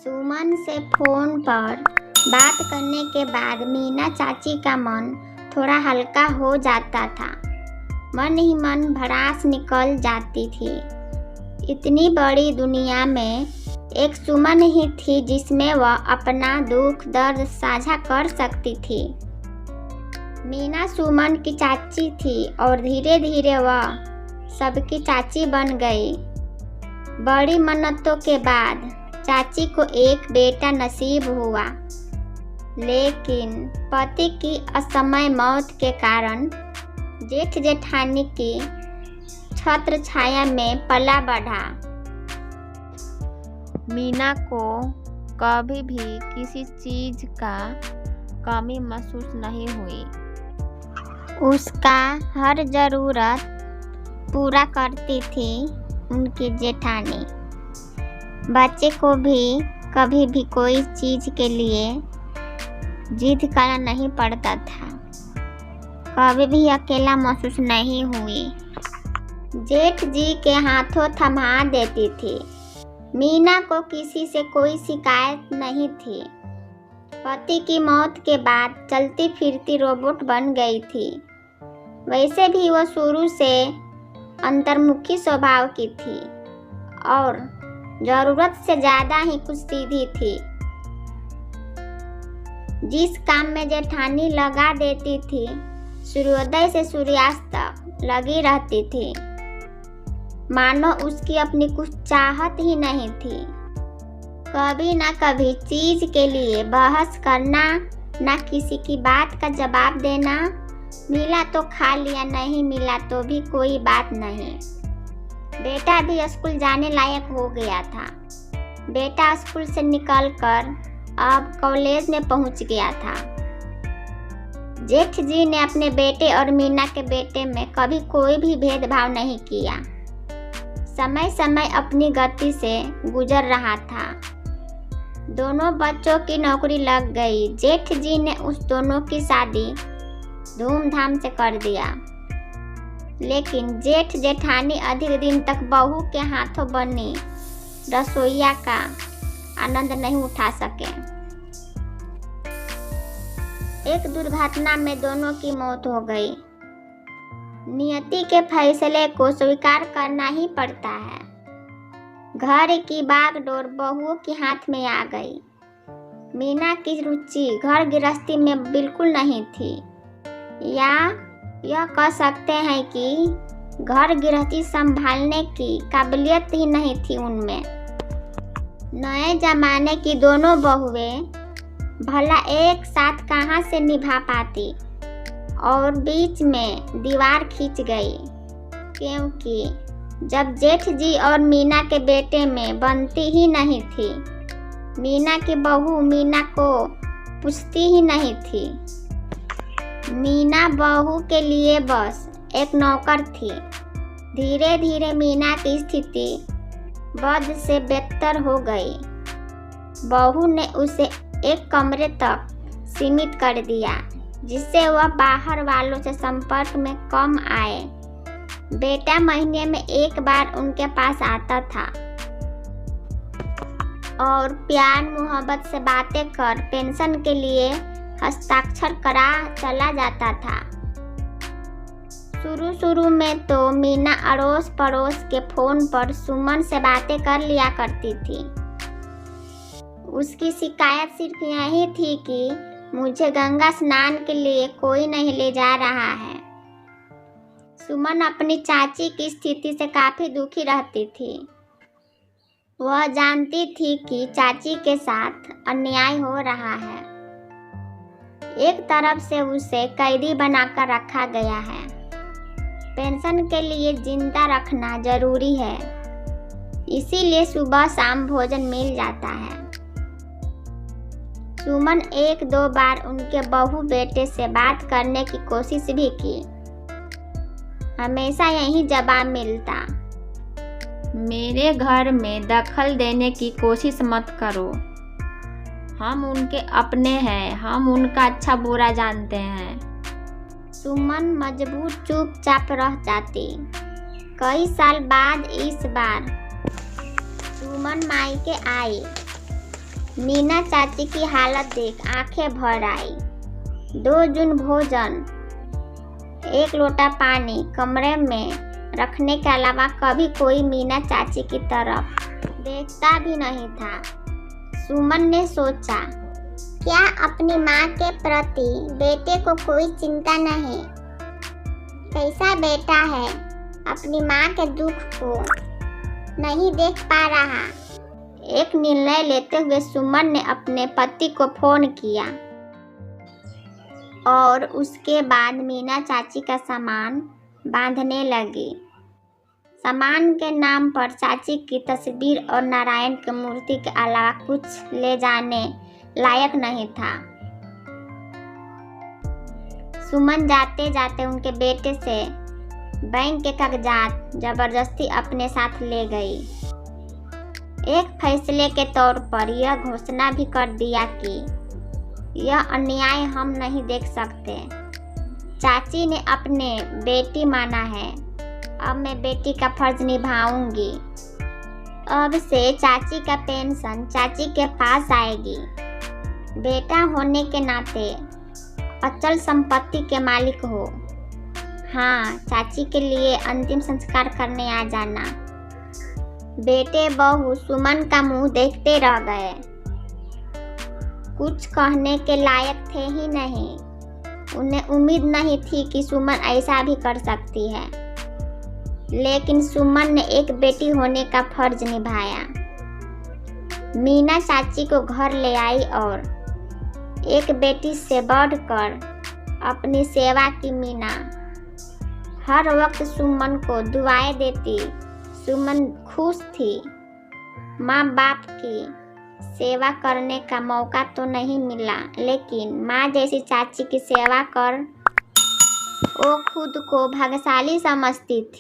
सुमन से फोन पर बात करने के बाद मीना चाची का मन थोड़ा हल्का हो जाता था। मन ही मन भड़ास निकल जाती थी। इतनी बड़ी दुनिया में एक सुमन ही थी जिसमें वह अपना दुख दर्द साझा कर सकती थी। मीना सुमन की चाची थी और धीरे धीरे वह सबकी चाची बन गई। बड़ी मन्नतों के बाद चाची को एक बेटा नसीब हुआ, लेकिन पति की असमय मौत के कारण जेठ जेठानी की छत्र छाया में पला बढ़ा। मीना को कभी भी किसी चीज का कमी महसूस नहीं हुई। उसका हर जरूरत पूरा करती थी उनकी जेठानी। बच्चे को भी कभी भी कोई चीज के लिए जिद करना नहीं पड़ता था। कभी भी अकेला महसूस नहीं हुई। जेठ जी के हाथों थमा देती थी। मीना को किसी से कोई शिकायत नहीं थी। पति की मौत के बाद चलती फिरती रोबोट बन गई थी। वैसे भी वो शुरू से अंतर्मुखी स्वभाव की थी और जरूरत से ज़्यादा ही कुछ सीधी थी। जिस काम में जेठानी लगा देती थी, सूर्योदय से सूर्यास्त तक लगी रहती थी। मानो उसकी अपनी कुछ चाहत ही नहीं थी। कभी ना कभी चीज के लिए बहस करना, ना किसी की बात का जवाब देना। मिला तो खा लिया, नहीं मिला तो भी कोई बात नहीं। बेटा भी स्कूल जाने लायक हो गया था। बेटा स्कूल से निकलकर अब कॉलेज में पहुंच गया था। जेठ जी ने अपने बेटे और मीना के बेटे में कभी कोई भी भेदभाव नहीं किया। समय समय अपनी गति से गुजर रहा था। दोनों बच्चों की नौकरी लग गई। जेठ जी ने उस दोनों की शादी धूमधाम से कर दिया, लेकिन जेठ जेठानी अधिक दिन तक बहू के हाथों बनी रसोइया का आनंद नहीं उठा सके। एक दुर्घटना में दोनों की मौत हो गई। नियति के फैसले को स्वीकार करना ही पड़ता है। घर की बागडोर बहुओं के हाथ में आ गई। मीना की रुचि घर गृहस्थी में बिल्कुल नहीं थी, या यह कह सकते हैं कि घर गृहस्थी संभालने की काबिलियत ही नहीं थी उनमें। नए जमाने की दोनों बहुएं भला एक साथ कहाँ से निभा पाती, और बीच में दीवार खींच गई, क्योंकि जब जेठ जी और मीना के बेटे में बनती ही नहीं थी। मीना की बहू मीना को पूछती ही नहीं थी। मीना बहू के लिए बस एक नौकर थी। धीरे धीरे मीना की स्थिति बद से बदतर हो गई। बहू ने उसे एक कमरे तक सीमित कर दिया, जिससे वह बाहर वालों से संपर्क में कम आए। बेटा महीने में एक बार उनके पास आता था और प्यार मोहब्बत से बातें कर पेंशन के लिए हस्ताक्षर करा चला जाता था। शुरू में तो मीना अड़ोस पड़ोस के फोन पर सुमन से बातें कर लिया करती थी। उसकी शिकायत सिर्फ यही थी कि मुझे गंगा स्नान के लिए कोई नहीं ले जा रहा है। सुमन अपनी चाची की स्थिति से काफी दुखी रहती थी। वह जानती थी कि चाची के साथ अन्याय हो रहा है। एक तरफ से उसे कैदी बनाकर रखा गया है। पेंशन के लिए जिंदा रखना जरूरी है, इसीलिए सुबह शाम भोजन मिल जाता है। सुमन एक दो बार उनके बहू बेटे से बात करने की कोशिश भी की। हमेशा यही जवाब मिलता, मेरे घर में दखल देने की कोशिश मत करो। हम उनके अपने हैं, हम उनका अच्छा बुरा जानते हैं। सुमन मजबूर चुपचाप रह जाती। कई साल बाद इस बार सुमन मायके आई। मीना चाची की हालत देख आंखें भर आई। 2 जून भोजन, 1 लोटा पानी कमरे में रखने के अलावा कभी कोई मीना चाची की तरफ देखता भी नहीं था। सुमन ने सोचा, क्या अपनी माँ के प्रति बेटे को कोई चिंता नहीं? कैसा बेटा है, अपनी माँ के दुख को नहीं देख पा रहा। एक निर्णय लेते हुए सुमन ने अपने पति को फोन किया और उसके बाद मीना चाची का सामान बांधने लगी। सामान के नाम पर चाची की तस्वीर और नारायण की मूर्ति के अलावा कुछ ले जाने लायक नहीं था। सुमन जाते जाते उनके बेटे से बैंक के कागजात जबरदस्ती अपने साथ ले गई। एक फैसले के तौर पर यह घोषणा भी कर दिया कि यह अन्याय हम नहीं देख सकते। चाची ने अपने बेटी माना है, अब मैं बेटी का फर्ज निभाऊंगी। अब से चाची का पेंशन चाची के पास आएगी। बेटा होने के नाते अचल संपत्ति के मालिक हो। हाँ, चाची के लिए अंतिम संस्कार करने आ जाना। बेटे बहू सुमन का मुंह देखते रह गए। कुछ कहने के लायक थे ही नहीं। उन्हें उम्मीद नहीं थी कि सुमन ऐसा भी कर सकती है, लेकिन सुमन ने एक बेटी होने का फर्ज निभाया। मीना चाची को घर ले आई और एक बेटी से बढ़कर अपनी सेवा की मीना हर वक्त सुमन को दुआएं देती। सुमन खुश थी। माँ बाप की सेवा करने का मौका तो नहीं मिला, लेकिन माँ जैसी चाची की सेवा कर वो खुद को भाग्यशाली समझती थी।